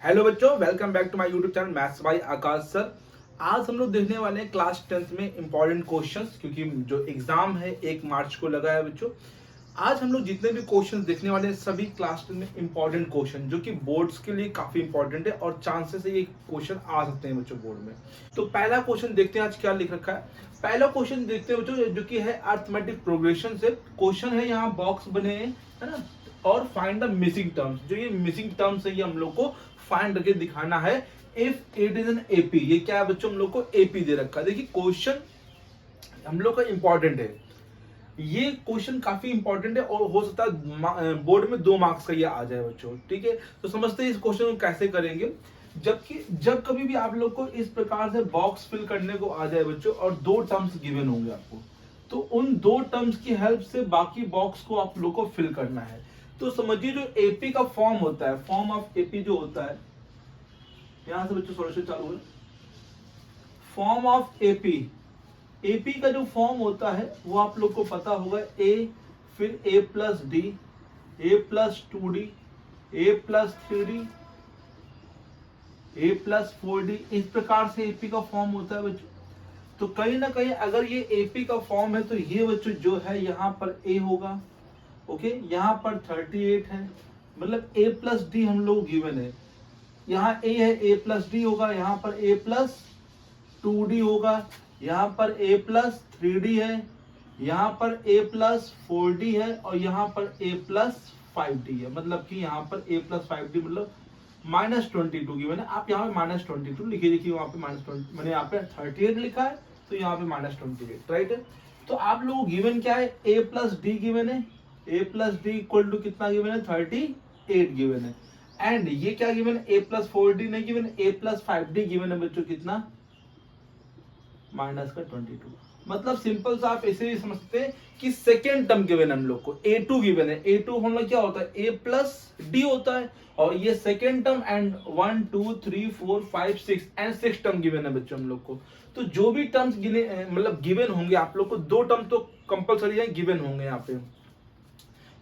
Hello बच्चों, welcome back to my YouTube channel maths by Aakash sir. आज हम लोग देखने वाले हैं क्लास 10th में इंपॉर्टेंट क्वेश्चंस, क्योंकि जो एग्जाम है 1 मार्च को लगा है बच्चों। आज हम लोग जितने भी क्वेश्चंस देखने वाले हैं सभी क्लास 10 में इंपॉर्टेंट क्वेश्चन, जो कि बोर्ड्स के लिए काफी इंपॉर्टेंट है और चांसेस है ये क्वेश्चन आ सकते हैं बच्चों बोर्ड में। तो पहला क्वेश्चन देखते हैं आज क्या लिख रखा है। पहला क्वेश्चन देखते हैं बच्चों, जो कि है अरिथमेटिक प्रोग्रेशन से क्वेश्चन है। यहाँ बॉक्स बने हैं, है ना, और फाइंड द मिसिंग टर्म्स। जो ये मिसिंग टर्म्स है ये हम लोग को फाइंड करके दिखाना है। If it is an AP, ये क्या है बच्चों, हम लोग को एपी दे रखा है। देखिए क्वेश्चन हम लोग का इंपॉर्टेंट है, ये क्वेश्चन काफी इंपॉर्टेंट है और हो सकता है बोर्ड में 2 मार्क्स का ये आ जाए बच्चों। ठीक है, तो समझते हैं इस क्वेश्चन को कैसे करेंगे। जब कभी भी आप लोग को इस प्रकार से बॉक्स फिल करने को आ जाए बच्चों और 2 टर्म्स गिवन होंगे आपको, तो उन 2 टर्म्स की हेल्प से बाकी बॉक्स को आप लोग को फिल करना है। तो समझिए जो एपी का फॉर्म होता है, फॉर्म ऑफ एपी जो होता है, यहां से बच्चों सॉल्यूशन चालू है। फॉर्म ऑफ एपी, एपी का जो फॉर्म होता है वो आप लोग को पता होगा, ए फिर ए प्लस डी, ए प्लस 2d, ए प्लस 3d, ए प्लस 4d, इस प्रकार से एपी का फॉर्म होता है बच्चों। तो कहीं ना कहीं अगर ये एपी का फॉर्म है तो ये बच्चों जो है यहाँ पर ए होगा, ओके, यहाँ पर 38 है, मतलब a प्लस डी हम लोग गिवन है। यहाँ a है, a प्लस डी होगा, यहाँ पर a प्लस 2d होगा, यहाँ पर a प्लस 3d है, यहाँ पर a प्लस 4d है और यहाँ पर a प्लस 5d है। मतलब कि यहाँ पर a प्लस 5d मतलब -22 गिवन है। आप यहाँ पे -22 लिखिए, देखिए वहाँ पे -20, मैंने यहाँ पे 38 लिखा है तो यहाँ पे -28, राइट है। तो आप लोगों को गिवन क्या है, a प्लस डी गिवन है, a plus D equal to कितना गिवन है, 38 गिवन है। एंड ये क्या गिवन है, a प्लस 4d नहीं गिवन है, a प्लस 5d गिवन है बच्चों, कितना, -22। मतलब सिंपल सा आप ऐसे ही समझते हैं कि सेकेंड टर्म गिवन हम लोग को a2 गिवन है। a2 हम लोग क्या होता है, a प्लस डी होता है, और ये second term and 1 2 3 4 5 6 and 6 term given है बच्चों हम लोग को। तो जो भी टर्म्स मतलब गिवन होंगे आप लोग को, 2 टर्म तो कंपलसरी है गिवन होंगे यहाँ पे,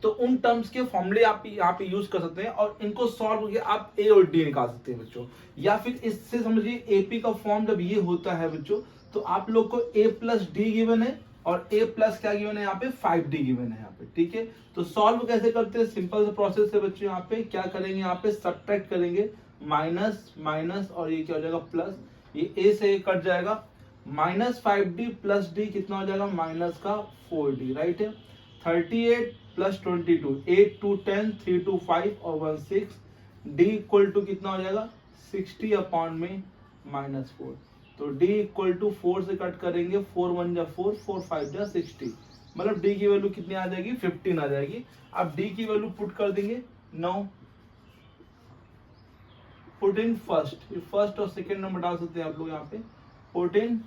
तो उन टर्म्स के फॉर्मूले आप यहाँ पे यूज कर सकते हैं और इनको सॉल्व करके आप ए और डी निकाल सकते हैं बच्चों। या फिर इससे समझिए एपी का फॉर्म जब ये होता है बच्चों, तो आप लोग को a प्लस डी गिवन है और a प्लस क्या गिवन है, यहाँ पे 5d गिवन है यहाँ पे। ठीक है, तो सॉल्व कैसे करते हैं, सिंपल सा प्रोसेस है बच्चों। यहाँ पे क्या करेंगे, यहाँ पे सब्ट्रैक्ट करेंगे, माइनस माइनस और ये क्या हो जाएगा प्लस, ये a से कट जाएगा, -5d प्लस d कितना हो जाएगा, माइनस का 4d, राइट है। 38 प्लस 22, 8 2 10, 3 2 5 और 1 6, d इक्वल टू कितना हो जाएगा, 60 अपॉन में -4। तो d इक्वल टू 4 से कट करेंगे, 4 1 जा 4, 4 5 जा 60, मतलब d की वैल्यू कितनी आ जाएगी, 15 आ जाएगी। अब d की वैल्यू पुट कर देंगे, now put in first, first और सेकेंड नंबर डाल सकते हैं आप लोग यहाँ पे। Put in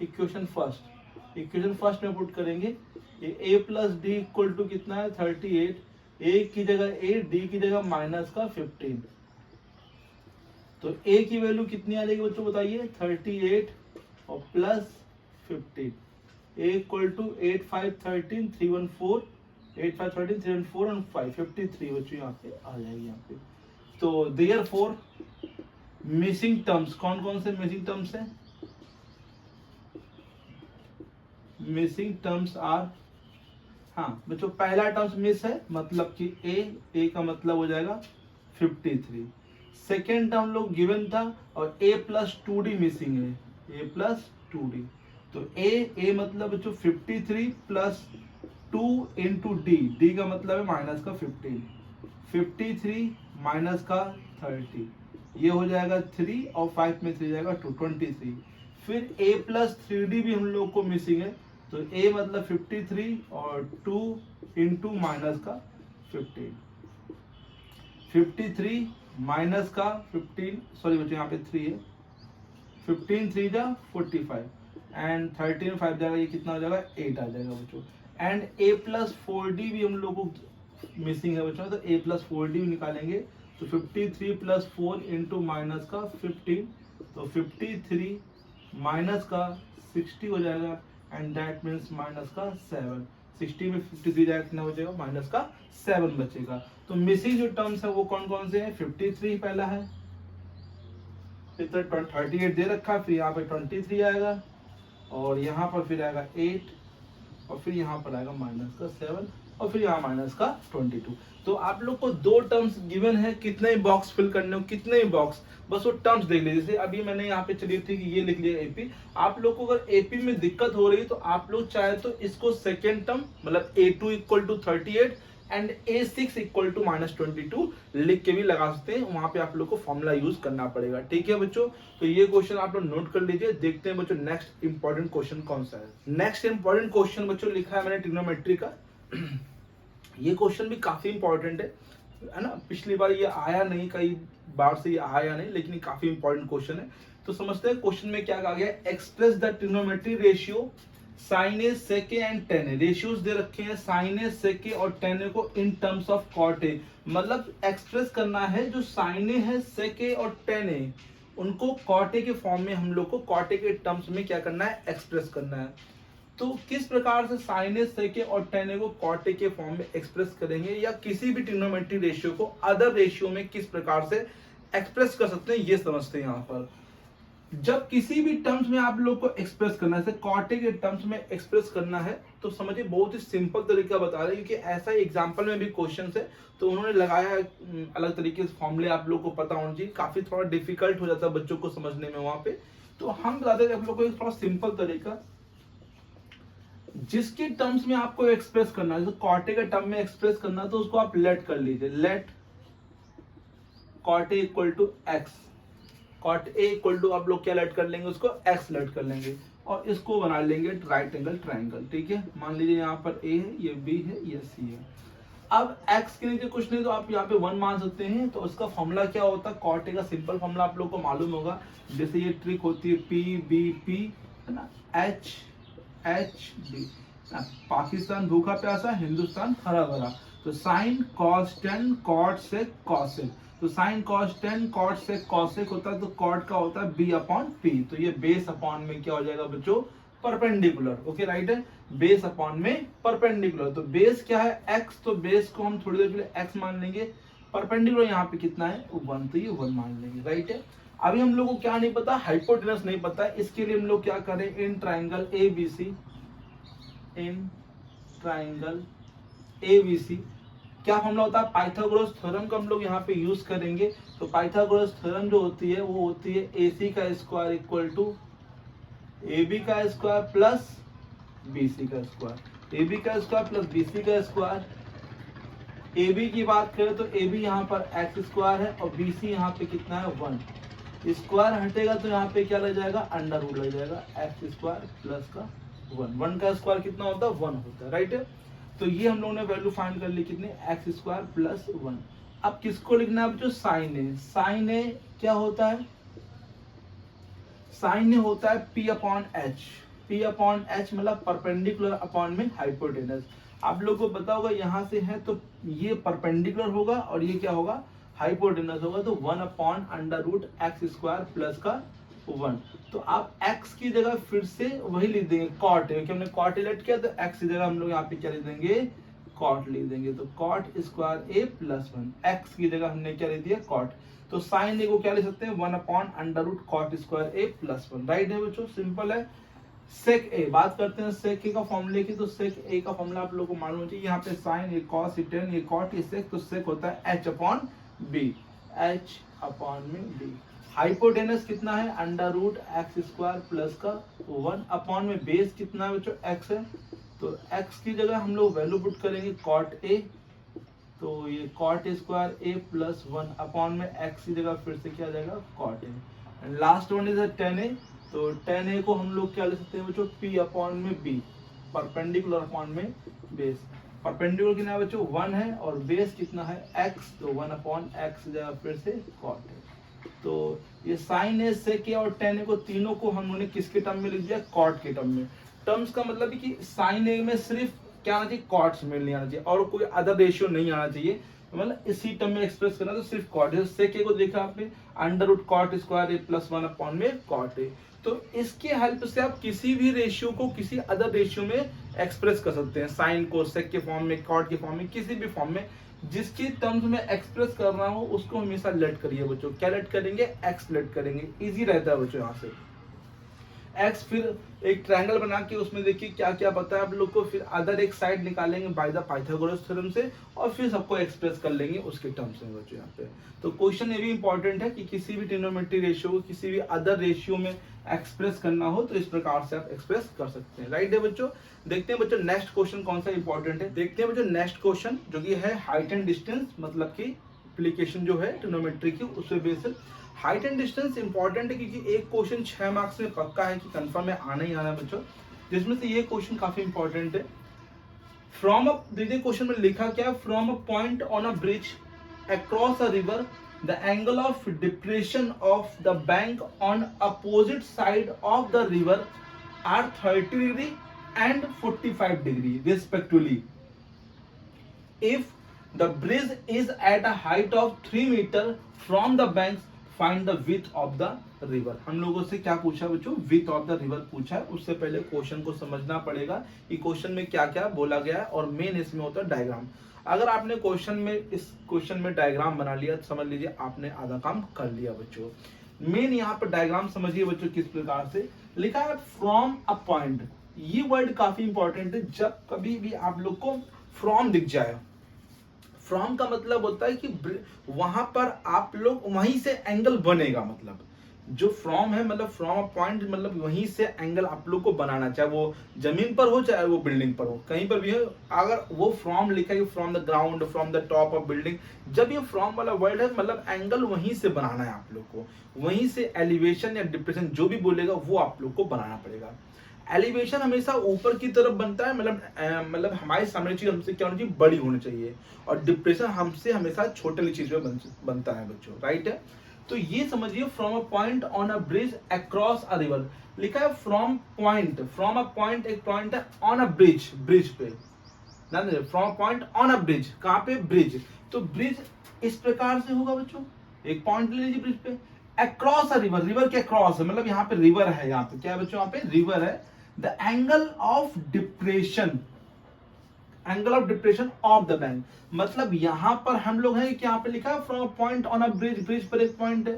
equation first, equation first में पुट करेंगे, ये a plus D equal to कितना है, 38, a की जगह a, d की जगह माइनस का 15। तो a की वैल्यू कितनी आ जाएगी बच्चों बताइए, 38 और प्लस 15, a इक्वल टू 8 5 13 3 1 4, 8 5 13 3 1 4 और 5 53 बच्चों यहाँ पे आ जाएगी यहाँ पे। तो देयरफॉर मिसिंग टर्म्स, कौन कौन से मिसिंग टर्म्स हैं, मिसिंग टर्म्स आर, हाँ बच्चों पहला टर्म्स मिस है, मतलब कि a का मतलब हो जाएगा 53। सेकेंड टर्म लोग गिवन था और a प्लस 2d मिसिंग है, a प्लस 2d, तो a मतलब बच्चों 53 प्लस 2 इंटू d का मतलब है माइनस का 15, 53 माइनस का 30, ये हो जाएगा 3 और 5 में 3 जाएगा 2, 23। फिर a प्लस 3d भी हम लोग को मिसिंग है, तो a मतलब 53 और 2 इंटू माइनस का 15, 53 माइनस का 15, सॉरी बच्चों यहाँ पे 3 है, 15 3 जा 45 एंड 13 5 जाएगा, ये कितना हो जाएगा 8 आ जाएगा बच्चों। एंड a प्लस 4d भी हम लोग को मिसिंग है बच्चों, तो a प्लस 4d भी निकालेंगे, तो 53 प्लस 4 इंटू माइनस का 15, तो 53 माइनस का 60 हो जाएगा एंड दैट मीन्स माइनस का 7, 60 में 53 जाएगा, कितना बचेगा, माइनस का 7 बचेगा। तो मिसिंग जो टर्म्स है वो कौन कौन से हैं, 53 पहला है, फिर 38 दे रखा, फिर यहाँ पे 23 आएगा, और यहाँ पर फिर आएगा 8, और फिर यहाँ पर आएगा माइनस का 7, और फिर यहाँ माइनस का 22। तो आप लोग को दो टर्म्स गिवन है, कितने बॉक्स फिल करने हो, कितने बॉक्स, बस वो टर्म्स देख लीजिए। जैसे अभी मैंने यहाँ पे चलिए थी कि ये लिख लिया एपी। आप लोग को अगर एपी में दिक्कत हो रही है तो आप लोग चाहे तो इसको सेकेंड टर्म मतलब A2 equal to 38 and A6 equal to -22 लिख के भी लगा सकते हैं, वहां पे आप लोग को फॉर्मूला यूज करना पड़ेगा। ठीक है बच्चों, तो ये क्वेश्चन आप लोग नोट कर लीजिए। देखते हैं बच्चों नेक्स्ट इंपॉर्टेंट क्वेश्चन कौन सा है। नेक्स्ट इंपॉर्टेंट क्वेश्चन बच्चों लिखा है मैंने ट्रिग्नोमेट्री का। ये क्वेश्चन भी काफी इंपॉर्टेंट है ना, पिछली बार ये आया नहीं, कई बार से ये आया नहीं, लेकिन ये काफी इंपॉर्टेंट क्वेश्चन है। तो समझते हैं क्वेश्चन में क्या कहा गया, express the trigonometry ratio sine A sec and tan A. Ratios दे रखे हैं साइन ए सेक और टेन ए को in terms of cot A, मतलब एक्सप्रेस करना है जो साइन ए है, सेक ए और टेन ए, उनको कॉट ए के फॉर्म में हम लोग को कॉट ए के टर्म्स में क्या करना है, एक्सप्रेस करना है। तो किस प्रकार से साइन ए सेक ए और टेन ए को कॉट ए के फॉर्म में एक्सप्रेस करेंगे, या किसी भी ट्रिग्नोमेट्री रेशियो को अदर रेशियो में किस प्रकार से एक्सप्रेस कर सकते हैं, ये समझते हैं। यहाँ पर जब किसी भी टर्म्स में आप लोग को एक्सप्रेस करना है, जैसे कॉट ए के टर्म्स में एक्सप्रेस करना है, तो समझिए बहुत ही सिंपल तरीका बता रहे हैं, क्योंकि ऐसा ही एग्जांपल में भी क्वेश्चन है, तो उन्होंने लगाया है अलग तरीके से फॉर्मूले, आप लोग को पता होना चाहिए। काफी थोड़ा डिफिकल्ट हो जाता है बच्चों को समझने में वहां पे, तो हम बताते हैं आप लोग को एक थोड़ा सिंपल तरीका, जिसके टर्म्स में आपको एक्सप्रेस करना है। जैसे कॉट ए के टर्म में एक्सप्रेस करना है तो उसको आप लेट कर लीजिए, let cot A equal to X, cot A equal to आप लोग क्या लेट कर लेंगे, उसको एक्स लेट कर लेंगे, और इसको बना लेंगे राइट एंगल ट्राइंगल। ठीक है, मान लीजिए यहाँ पर ए है, ये बी है, ये सी है। अब एक्स के नीचे कुछ नहीं तो आप यहाँ पे 1 मान सकते हैं। तो उसका फॉर्मूला क्या होता है, कॉट ए का सिंपल फॉर्मूला आप लोग को मालूम होगा, जैसे ये ट्रिक होती है पी बी पी, है ना, एच एच डी। पाकिस्तान भूखा प्यासा, हिंदुस्तान हरा भरा। तो साइन कॉस टेन कॉट से कॉसेक, तो साइन कॉस टेन कॉट से कॉसेक होता है, तो कॉट का होता है बी अपॉन पी। तो ये बेस अपॉन में क्या हो जाएगा बच्चों, परपेंडिकुलर। ओके राइट है, बेस अपॉन में परपेंडिकुलर। तो बेस क्या है, एक्स, तो बेस को हम थोड़ी देर के लिए एक्स मान लेंगे, परपेंडिकुलर यहाँ पे कितना है 1, तो ये 1 मान लेंगे। राइट है, अभी हम लोग को क्या नहीं पता, हाइपोटेनस नहीं पता, इसके लिए हम लोग क्या करें, in triangle ABC, in triangle ABC क्या फॉर्मूला होता है, पाइथागोरस थ्योरम का हम लोग यहाँ पे यूज करेंगे। तो पाइथागोरस थ्योरम जो होती है वो होती है AC का स्क्वायर इक्वल टू AB का स्क्वायर प्लस BC का स्क्वायर, AB का स्क्वायर प्लस BC का स्क्वायर। AB की बात करें तो AB यहाँ पर x स्क्वायर है, और BC यहाँ पे कितना है 1, स्क्वायर हटेगा तो यहाँ पे क्या लग जाएगा, अंडर रूट लग जाएगा, x स्क्वायर प्लस का 1 का स्क्वायर कितना होता है 1 होता है। राइट है, तो ये हम लोगों ने वैल्यू फाइंड कर ली कितनी, x स्क्वायर प्लस 1। अब किसको लिखना है जो साइन ए, साइन ए क्या होता है, साइन ए होता है P upon H, P upon H मतलब परपेंडिकुलर अपॉन में हाइपोटेनस। आप लोग को पता होगा यहाँ से है तो ये परपेंडिकुलर होगा और ये क्या होगा, हाइपोटेनस होगा। तो 1 upon under root X square plus का 1। तो आप x की जगह फिर से वही लिख देंगे कॉट, क्योंकि हमने कॉट लेट किया, तो x की जगह हम लोग यहाँ पे क्या लिख देंगे, कॉट लिख देंगे। तो cot square A plus 1, x की जगह हमने क्या लिख दिया, कॉट। तो साइन ए को क्या लिख सकते हैं, 1 upon under root cot square A plus 1। Right है बच्चों, सिंपल है। सेक ए बात करते हैं, सेक ए का फॉर्मूले की। तो सेक ए का फॉर्मूला आप लोगों को मालूम चाहिए, यहाँ पे साइन ए कॉस टेन, ये कॉट, ये सेक, तो सेक होता है h upon B, h upon में b। हाइपोटेनस कितना है, under root X square plus का 1 अपॉन में बेस कितना है बच्चों, x है। तो x की जगह हम लोग वैल्यू पुट करेंगे कॉट ए, तो ये cot square A plus 1 upon में x की जगह फिर से क्या आ जाएगा, cot A. And last one is tan A, तो टेन ए को हम लोग क्या ले सकते हैं बच्चों, p अपॉन में b, परपेंडिकुलर अपॉन में बेस। परपेंडिकुलर कितना है बच्चों 1 है, और बेस कितना है x, तो 1 अपॉन x जगह फिर से कॉट है। तो ये साइन ए सेक ए और टेन ए को तीनों को हमने किसके टर्म में लिख दिया, कॉट के टर्म में। टर्म्स का मतलब है कि साइन ए में सिर्फ क्या आना चाहिए, कॉट्स में नहीं आना चाहिए, और कोई अदर रेशियो नहीं आना चाहिए। मतलब इसी टर्म में एक्सप्रेस करना तो सिर्फ कॉट। सेक ए को देखा आपने, under root cot square A plus 1 upon में कॉट ए। तो इसके हेल्प से आप किसी भी रेशियो को किसी अदर रेशियो में एक्सप्रेस कर सकते हैं, साइन को सेक के फॉर्म में, कॉट के फॉर्म में, किसी भी फॉर्म में जिसकी टर्म्स में एक्सप्रेस करना हो उसको हमेशा लेट करिए बच्चों। क्या लेट करेंगे? एक्स लेट करेंगे। इजी रहता है बच्चों यहाँ से एक्स। फिर एक ट्रायंगल बना के उसमें देखिए क्या क्या पता है आप लोग को, फिर अदर एक साइड निकालेंगे बाय द पाइथागोरस थ्योरम से और फिर सबको एक्सप्रेस कर लेंगे उसके टर्म्स में बच्चों यहाँ पे। तो क्वेश्चन ये भी इंपॉर्टेंट है कि किसी भी ट्रिग्नोमेट्री रेशियो को किसी भी अदर रेशियो में एक्सप्रेस करना हो तो इस प्रकार से आप एक्सप्रेस कर सकते हैं। राइट है बच्चों। देखते हैं बच्चों नेक्स्ट क्वेश्चन कौन सा इंपॉर्टेंट है। देखते हैं बच्चों नेक्स्ट क्वेश्चन जो कि है हाइट एंड डिस्टेंस, मतलब की एप्लीकेशन जो है ट्रिग्नोमेट्री की उससे based. Height and distance important है क्योंकि एक क्वेश्चन 6 मार्क्स में पक्का है कि कंफर्म है, आना ही आना है बच्चों, जिसमें से ये क्वेश्चन काफी इंपॉर्टेंट है। फ्रॉम अ, देखिए क्वेश्चन में लिखा क्या, from a point on a bridge across a river the angle of depression of the bank on opposite side of the river are 30 degree and 45 degree respectively if the bridge is at a height of 3 meter from the banks, find the width of the river। हम लोगों से क्या पूछा बच्चों? width of the river पूछा है। उससे पहले क्वेश्चन को समझना पड़ेगा कि क्वेश्चन में क्या क्या बोला गया है, और मेन इसमें होता है डायग्राम। अगर आपने क्वेश्चन में इस क्वेश्चन में डायग्राम बना लिया तो समझ लीजिए आपने आधा काम कर लिया बच्चों। मेन यहाँ पर डायग्राम समझिए बच्चों किस प्रकार से लिखा है, फ्रॉम अ पॉइंट। ये वर्ड काफी इंपॉर्टेंट है। जब कभी भी आप लोग को फ्रॉम दिख जाए, फ्रॉम का मतलब होता है कि वहां पर आप लोग वहीं से एंगल बनेगा, मतलब जो फ्रॉम है मतलब फ्रॉम अ पॉइंट मतलब वहीं से एंगल आप लोग को बनाना, चाहे वो जमीन पर हो चाहे वो बिल्डिंग पर हो, कहीं पर भी हो। अगर वो फ्रॉम लिखा है from the ground, from the top of building, जब ये फ्रॉम वाला वर्ड है मतलब एंगल वहीं से बनाना है आप लोग को, वहीं से एलिवेशन या डिप्रेशन जो भी बोलेगा वो आप लोग को बनाना पड़ेगा। एलिवेशन हमेशा ऊपर की तरफ बनता है, मतलब हमारे सामने चीज हमसे क्या होनी चाहिए? बड़ी होनी चाहिए, और डिप्रेशन हमसे हमेशा छोटे चीज में बनता है बच्चों। राइट है। तो ये समझिए from a point on a bridge across a river लिखा है। From point, from a point एक पॉइंट है, ऑन अ ब्रिज, ब्रिज पे, from point on a bridge, कहां पे? ब्रिज। तो ब्रिज इस प्रकार से होगा बच्चों, एक पॉइंट ले लीजिए ब्रिज पे, अक्रॉस अ रिवर, रिवर के अक्रॉस है, मतलब यहाँ पे रिवर है, यहाँ पे क्या है बच्चों? यहाँ पे रिवर है। The angle of depression, angle of depression of the bank, मतलब यहां पर हम लोग हैं कि यहाँ पे लिखा है from point on a bridge, bridge पर एक पॉइंट है,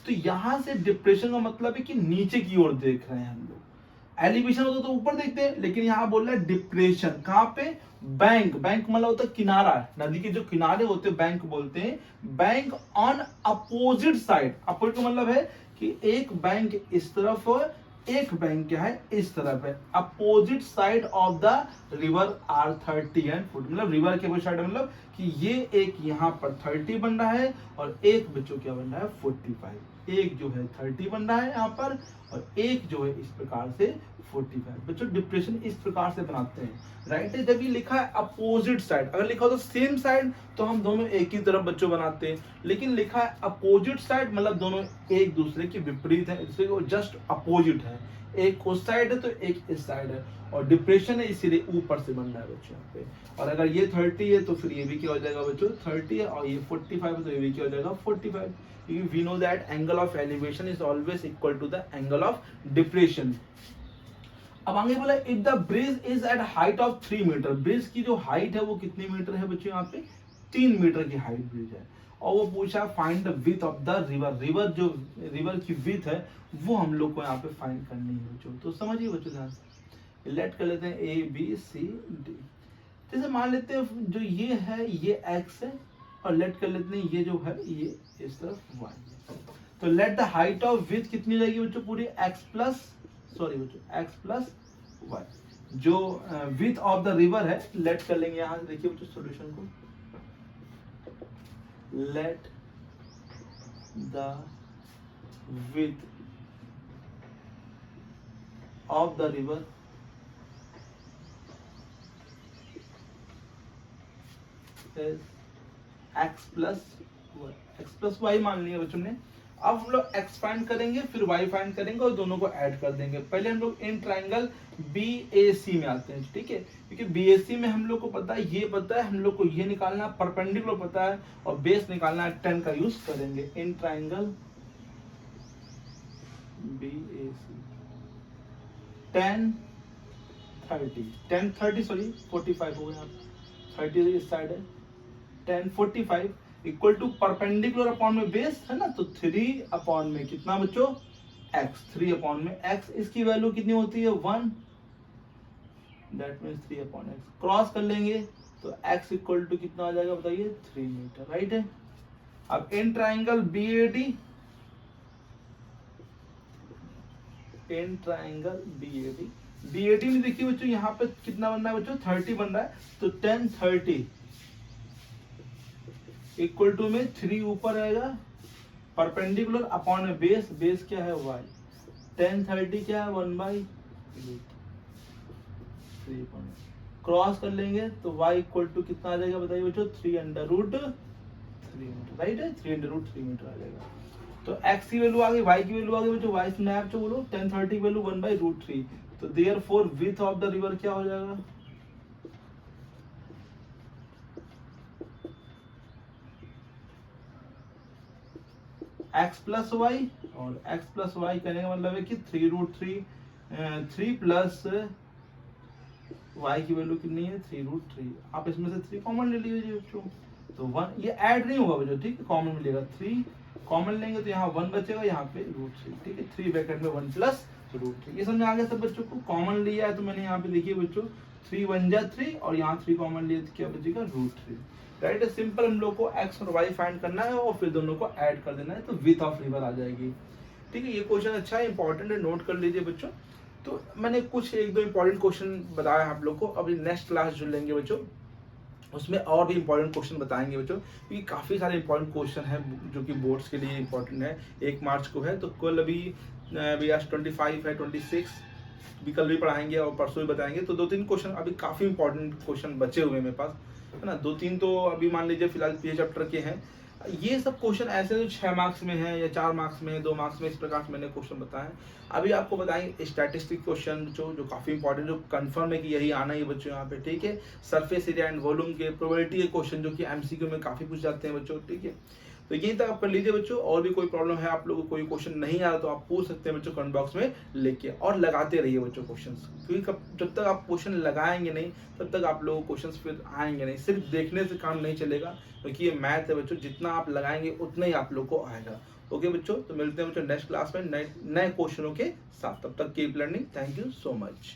तो यहां से डिप्रेशन का मतलब है कि नीचे की ओर देख रहे हैं हम लोग। एलिवेशन होता तो ऊपर देखते हैं, लेकिन यहाँ बोल रहा है डिप्रेशन, कहां पे? बैंक, बैंक मतलब होता है किनारा, नदी के जो किनारे होते हैं बैंक बोलते हैं। Bank on opposite side, opposite का मतलब है कि एक बैंक इस तरफ एक बैंक क्या है? इस तरफ है। Opposite side of the river are 30 and 40, मतलब रिवर के अपोजिट साइड मतलब कि ये एक यहाँ पर 30 बन रहा है और एक बच्चों क्या बन रहा है? 45। एक जो है 30 बन रहा है यहाँ पर और एक जो है इस प्रकार से 45। बच्चों डिप्रेशन इस प्रकार से बनाते हैं। राइट है। जब ये लिखा है अपोजिट साइड, अगर लिखा हो तो सेम साइड तो हम दोनों एक ही तरफ बच्चों बनाते हैं, लेकिन लिखा है अपोजिट साइड मतलब दोनों एक दूसरे के विपरीत है, इसलिए वो जस्ट अपोजिट है। एक उस साइड है तो एक इस साइड है, और डिप्रेशन है इसीलिए ऊपर से बन रहा है बच्चों यहाँ पे। और अगर ये 30 है तो फिर ये भी क्या हो जाएगा बच्चों? 30 है, और ये 45 है तो ये भी क्या हो जाएगा? 45। क्योंकि we know that angle of elevation is always equal to the angle of depression. अब आगे बोला if the bridge is at height of 3 meter, bridge की जो हाइट है वो कितनी मीटर है बच्चों? यहाँ पे 3 मीटर की हाइट ब्रिज है। और वो पूछा find the width of the river, river जो रिवर की विड्थ है वो हम लोग को यहाँ पे फाइंड करनी है बच्चों। तो समझिए बच्चों ध्यान से, लेट कर लेते हैं ए बी सी डी। जैसे मान लेते हैं जो ये है ये x है, और लेट कर लेते हैं ये जो है ये इस तरफ y है। तो let the height of width कितनी रहेगी बच्चों? पूरी x प्लस y। जो विड्थ ऑफ द रिवर है, लेट कर लेंगे यहां से, देखिए बच्चों सॉल्यूशन को, let the width of the river x plus y मान लिया बच्चों ने। अब हम लोग x फाइंड करेंगे फिर y फाइंड करेंगे और दोनों को ऐड कर देंगे। पहले हम लोग इन ट्रायंगल BAC में आते हैं, ठीक है, क्योंकि BAC में हम लोग को पता है, ये पता है हम लोग को, ये निकालना परपेंडिकुलर पता है और बेस निकालना है, 10 का यूज करेंगे। इन ट्रायंगल BAC 10 30 सॉरी 45 हो गया, 30 इस साइड है, 10 45 इक्वल टू परपेंडिकुलर अपॉन में बेस है ना, तो 3 अपॉन में कितना बच्चों x, 3 अपॉन में x, इसकी वैल्यू कितनी होती है 1, that means 3 upon x, cross कर लेंगे तो x इक्वल टू कितना आ जाएगा बताइए 3 मीटर, राइट है। अब in triangle BAD, in triangle BAD में देखिए बच्चों यहाँ पे कितना बन रहा है बच्चों 30 बन रहा है, तो 10 30 इक्वल टू में 3 ऊपर आएगा, परपेंडिकुलर अपॉन में बेस, बेस क्या है y, 10 30 क्या है 1/√3, क्रॉस कर लेंगे तो y इक्वल टू कितना आ जाएगा बताइए बच्चों 3√3 मीटर, राइट है, 3√3 मीटर आ जाएगा। तो x की वैल्यू आ गई, y की वैल्यू आ गई बच्चों, y स्नैप जो बोलो 10 30 की वैल्यू 1/√3, तो therefore width of the river क्या हो जाएगा x प्लस वाई, और x प्लस वाई कहने का मतलब है कि 3√3 3 प्लस y की वैल्यू कितनी है 3√3, आप इसमें से 3 कॉमन ले लीजिए बच्चों, तो 1 ये ऐड नहीं होगा बच्चों, ठीक है, कॉमन मिलेगा, 3 कॉमन लेंगे तो यहाँ 1 बचेगा, यहाँ पे √3, ठीक है, 3 ब्रैकेट में 1 प्लस √3, ये समझ आ गया सब बच्चों को। कॉमन लिया है तो मैंने यहाँ पे देखिए बच्चों 3 1 जा 3 और यहाँ 3 कॉमन लिए तो क्या बचेगा √3, राइट है। सिंपल हम लोग को x और y फाइंड करना है और फिर दोनों को ऐड कर देना है, तो विथ ऑफ रिवर आ जाएगी, ठीक है। ये क्वेश्चन अच्छा है, इंपॉर्टेंट है, नोट कर लीजिए बच्चों। तो मैंने कुछ एक दो इंपॉर्टेंट क्वेश्चन बताया आप लोग को, अभी नेक्स्ट क्लास जो लेंगे बच्चों उसमें और भी इंपॉर्टेंट क्वेश्चन बताएंगे बच्चों, क्योंकि काफ़ी सारे इंपॉर्टेंट क्वेश्चन है जो कि बोर्ड्स के लिए इंपॉर्टेंट है। 1 मार्च को है, तो कल अभी आज 25 है, 26 भी कल भी पढ़ाएंगे और परसों भी बताएंगे। तो 2-3 क्वेश्चन अभी काफ़ी इंपॉर्टेंट क्वेश्चन बचे हुए हैं मेरे पास, है ना। 2-3 तो अभी मान लीजिए फिलहाल पीए चैप्टर के हैं। ये सब क्वेश्चन ऐसे जो 6 मार्क्स में है या 4 मार्क्स में है, 2 मार्क्स में, इस प्रकार से मैंने क्वेश्चन बताए। अभी आपको बताएंगे स्टैटिस्टिक क्वेश्चन जो काफी इंपॉर्टेंट, जो कंफर्म है कि यही आना ही बच्चों यहाँ पे, ठीक है। सरफेस एरिया एंड वॉल्यूम के प्रोबेबिलिटी के क्वेश्चन जो कि एमसीक्यू में काफी पूछ जाते हैं बच्चों, ठीक है। तो यहीं तक आप कर लीजिए बच्चों, और भी कोई प्रॉब्लम है आप लोगों को, कोई क्वेश्चन नहीं आ रहा तो आप पूछ सकते हैं बच्चों कमेंट बॉक्स में लेके, और लगाते रहिए बच्चों क्वेश्चंस, क्योंकि जब तक आप क्वेश्चन लगाएंगे नहीं तब तक आप लोगों को क्वेश्चंस फिर आएंगे नहीं। सिर्फ देखने से काम नहीं चलेगा, क्योंकि ये मैथ है बच्चों, जितना आप लगाएंगे उतना ही आप लोग को आएगा। ओके बच्चों, तो मिलते हैं बच्चों नेक्स्ट क्लास में नए क्वेश्चनों के साथ, तब तक keep learning, thank you so much.